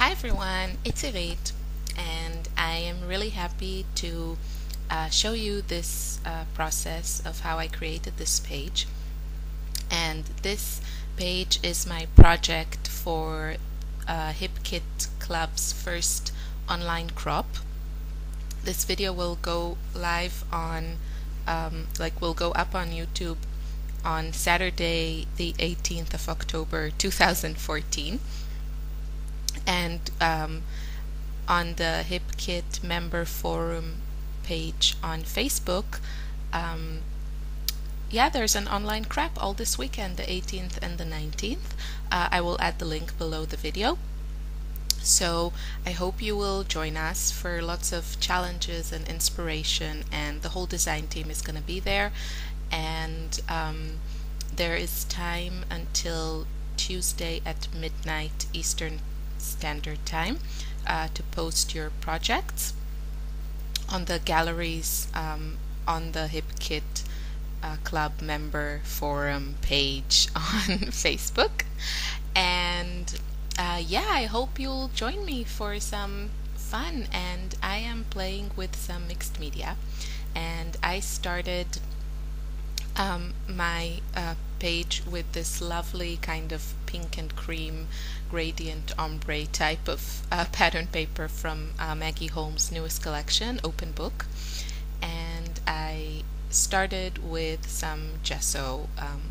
Hi everyone, it's Irene, and I am really happy to show you this process of how I created this page. And this page is my project for HipKit Club's first online crop. This video will go live on, will go up on YouTube on Saturday, the 18th of October 2014. And on the HipKit member forum page on Facebook, there's an online crap all this weekend, the 18th and the 19th. I will add the link below the video. So I hope you will join us for lots of challenges and inspiration, and the whole design team is going to be there. And there is time until Tuesday at midnight Eastern Standard Time to post your projects on the galleries on the HipKit Club member forum page on Facebook. And I hope you'll join me for some fun. And I am playing with some mixed media, and I started my page with this lovely kind of pink and cream gradient ombre type of pattern paper from Maggie Holmes' newest collection, Open Book. And I started with some gesso,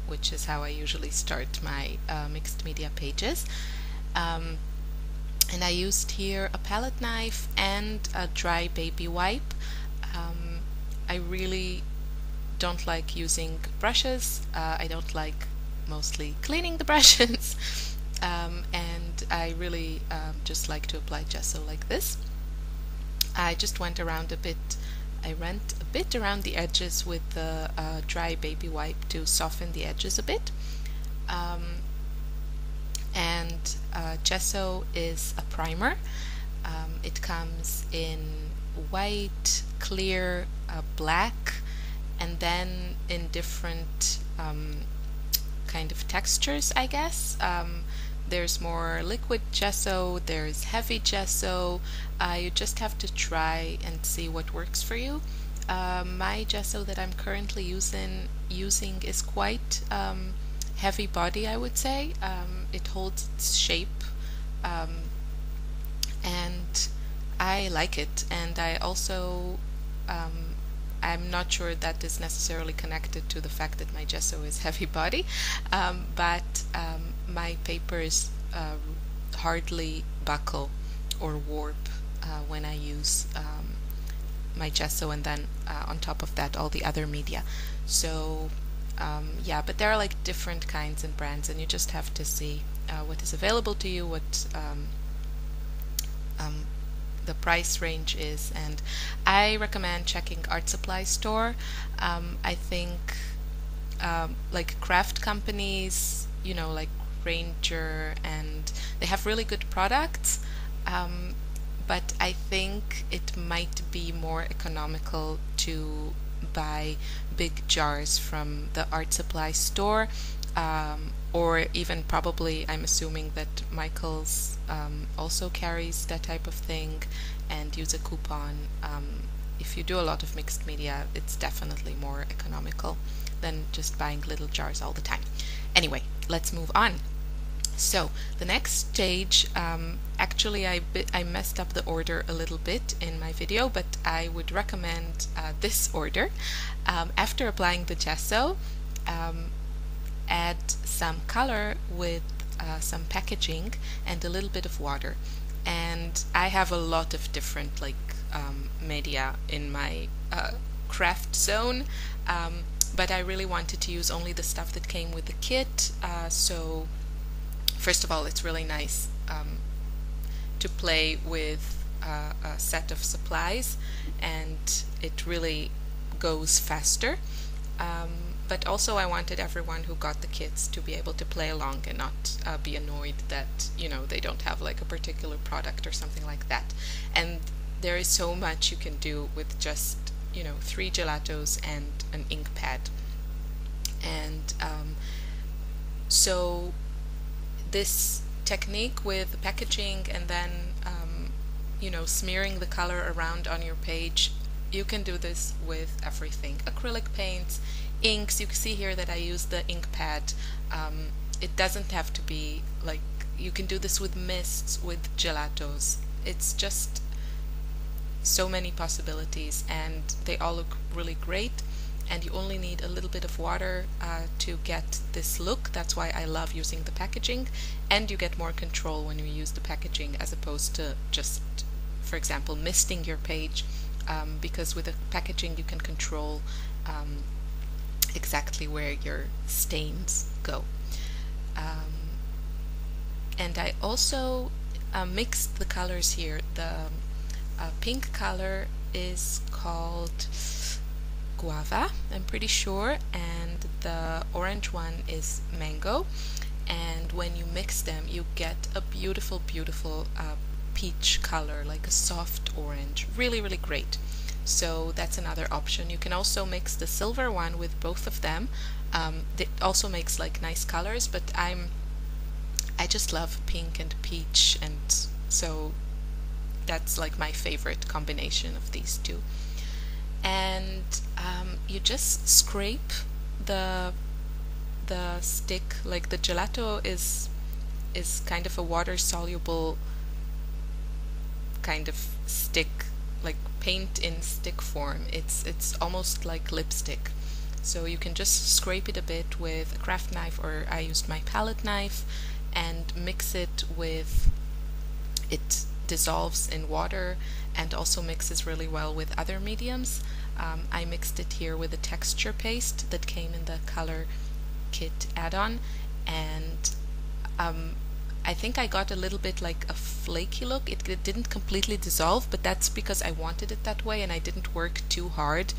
which is how I usually start my mixed media pages. And I used here a palette knife and a dry baby wipe. I really don't like using brushes. I don't like mostly cleaning the brushes. And I really just like to apply gesso like this. I just went around a bit. I went a bit around the edges with the dry baby wipe to soften the edges a bit. And gesso is a primer. It comes in white, clear, black, and then in different kind of textures, I guess. There's more liquid gesso, there's heavy gesso. You just have to try and see what works for you. My gesso that I'm currently using is quite heavy body, I would say. It holds its shape, and I like it. And I also I'm not sure that is necessarily connected to the fact that my gesso is heavy body, but my papers hardly buckle or warp when I use my gesso, and then on top of that all the other media. So but there are like different kinds and brands, and you just have to see what is available to you, what the price range is. And I recommend checking art supply store. I think like craft companies, like Ranger, and they have really good products, but I think it might be more economical to buy big jars from the art supply store, or even probably, I'm assuming that Michael's also carries that type of thing, and use a coupon. If you do a lot of mixed media, it's definitely more economical than just buying little jars all the time. Anyway, let's move on. So the next stage, actually I messed up the order a little bit in my video, but I would recommend this order. After applying the gesso, add some color with some packaging and a little bit of water. And I have a lot of different media in my craft zone, but I really wanted to use only the stuff that came with the kit. So first of all, it's really nice to play with a set of supplies, and it really goes faster. But also I wanted everyone who got the kits to be able to play along and not be annoyed that they don't have like a particular product or something like that. And there is so much you can do with just 3 gelatos and an ink pad. And so this technique with the packaging and then smearing the color around on your page, you can do this with everything. Acrylic paints, inks. You can see here that I use the ink pad. It doesn't have to be like, you can do this with mists, with gelatos. It's just so many possibilities, and they all look really great. And you only need a little bit of water to get this look. That's why I love using the packaging, and you get more control when you use the packaging as opposed to just, for example, misting your page, because with the packaging you can control exactly where your stains go. And I also mixed the colors here. The pink color is called guava, I'm pretty sure, and the orange one is mango. And when you mix them, you get a beautiful, beautiful peach color, like a soft orange. Really, really great. So that's another option. You can also mix the silver one with both of them. It also makes like nice colors, but I just love pink and peach, and so that's like my favorite combination of these two. And you just scrape the stick. Like the gelato is kind of a water soluble kind of stick, like paint in stick form. It's almost like lipstick. So you can just scrape it a bit with a craft knife, or I used my palette knife, and mix it with, it dissolves in water and also mixes really well with other mediums. I mixed it here with a texture paste that came in the color kit add-on, and I think I got a little bit like a flaky look. It didn't completely dissolve, but that's because I wanted it that way and I didn't work too hard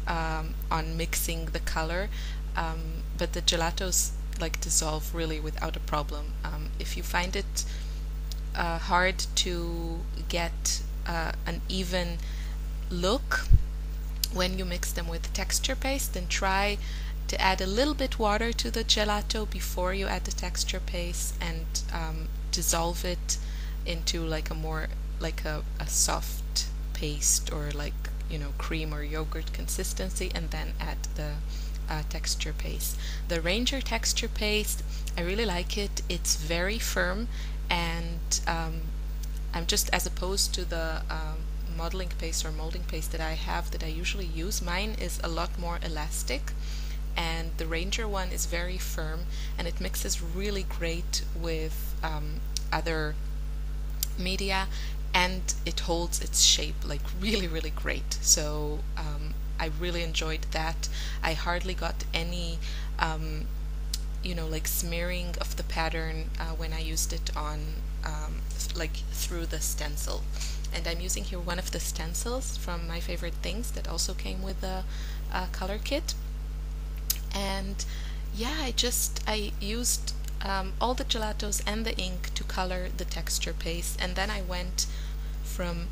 on mixing the color. But the gelatos like dissolve really without a problem. If you find it hard to get an even look when you mix them with texture paste, then try to add a little bit water to the gelato before you add the texture paste, and dissolve it into like a more like a soft paste, or like cream or yogurt consistency, and then add the texture paste. The Ranger texture paste, I really like it. It's very firm, and I'm just, as opposed to the modeling paste or molding paste that I have, that I usually use, mine is a lot more elastic, and the Ranger one is very firm, and it mixes really great with other media, and it holds its shape like really, really great. So I really enjoyed that. I hardly got any like smearing of the pattern when I used it on like through the stencil. And I'm using here one of the stencils from My Favorite Things that also came with the color kit. And yeah, I used all the gelatos and the ink to color the texture paste, and then I went from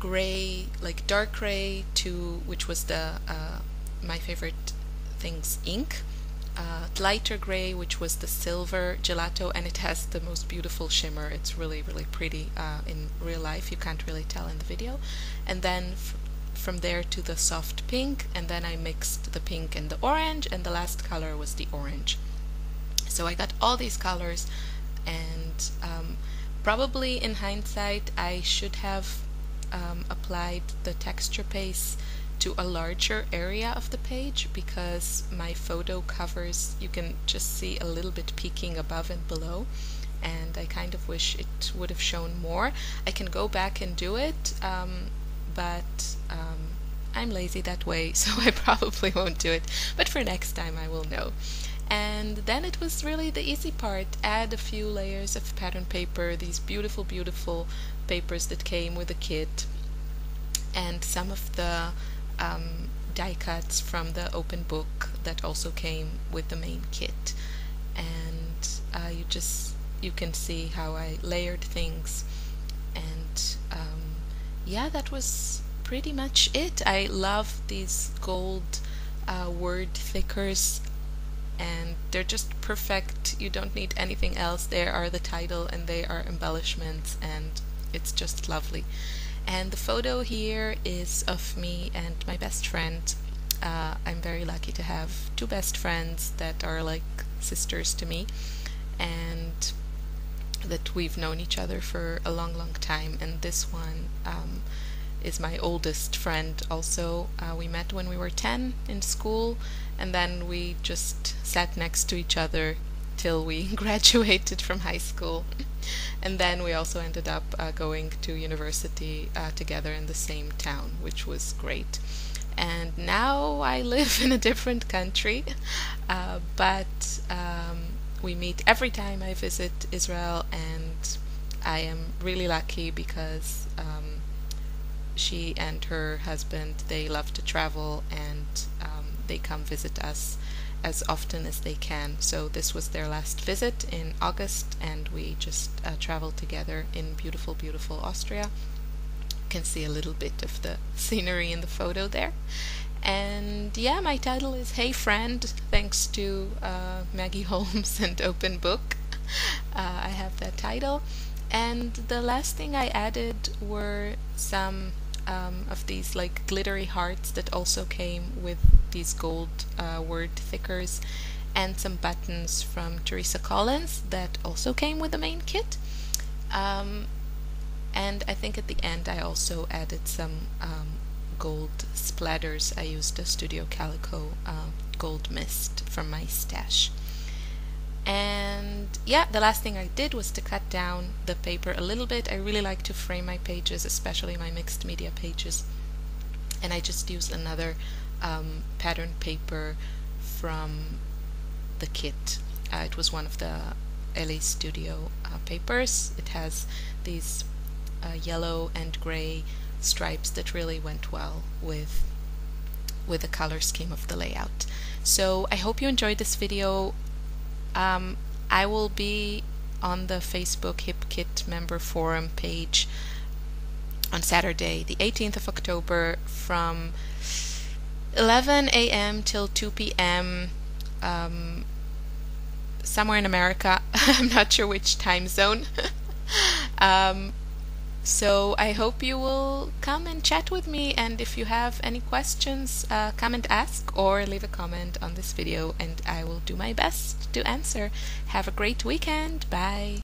gray, like dark gray, to, which was the My Favorite Things ink, lighter gray, which was the silver gelato, and it has the most beautiful shimmer. It's really, really pretty in real life. You can't really tell in the video. And then from there to the soft pink, and then I mixed the pink and the orange, and the last color was the orange. So I got all these colors, and probably in hindsight I should have applied the texture paste to a larger area of the page, because my photo covers, you can just see a little bit peeking above and below, and I kind of wish it would have shown more. I can go back and do it, but I'm lazy that way, so I probably won't do it, but for next time I will know. And then it was really the easy part. Add a few layers of pattern paper, these beautiful, beautiful papers that came with the kit, and some of the die cuts from the open book that also came with the main kit. And you can see how I layered things, and yeah, that was pretty much it. I love these gold word thickers. and they're just perfect. You don't need anything else. They are the title and they are embellishments, and it's just lovely. And the photo here is of me and my best friend. I'm very lucky to have two best friends that are like sisters to me, and that we've known each other for a long, long time. And this one is my oldest friend also. We met when we were 10 in school, and then we just sat next to each other till we graduated from high school. And then we also ended up going to university together in the same town, which was great. And now I live in a different country, but we meet every time I visit Israel, and I am really lucky because she and her husband, they love to travel, and they come visit us as often as they can. So this was their last visit in August, and we just traveled together in beautiful, beautiful Austria. You can see a little bit of the scenery in the photo there. And yeah, my title is Hey Friend, thanks to Maggie Holmes and Open Book. I have that title. And the last thing I added were some of these like glittery hearts that also came with these gold word thickers, and some buttons from Teresa Collins that also came with the main kit. And I think at the end I also added some gold splatters. I used a Studio Calico gold mist from my stash. And yeah, the last thing I did was to cut down the paper a little bit. I really like to frame my pages, especially my mixed media pages. And I just used another pattern paper from the kit. It was one of the LA Studio papers. It has these yellow and gray stripes that really went well with the color scheme of the layout. So I hope you enjoyed this video. I will be on the Facebook Hip Kit member forum page on Saturday, the 18th of October, from 11 a.m. till 2 p.m. Somewhere in America. I'm not sure which time zone. So I hope you will come and chat with me, and if you have any questions, come and ask or leave a comment on this video, and I will do my best to answer. Have a great weekend. Bye.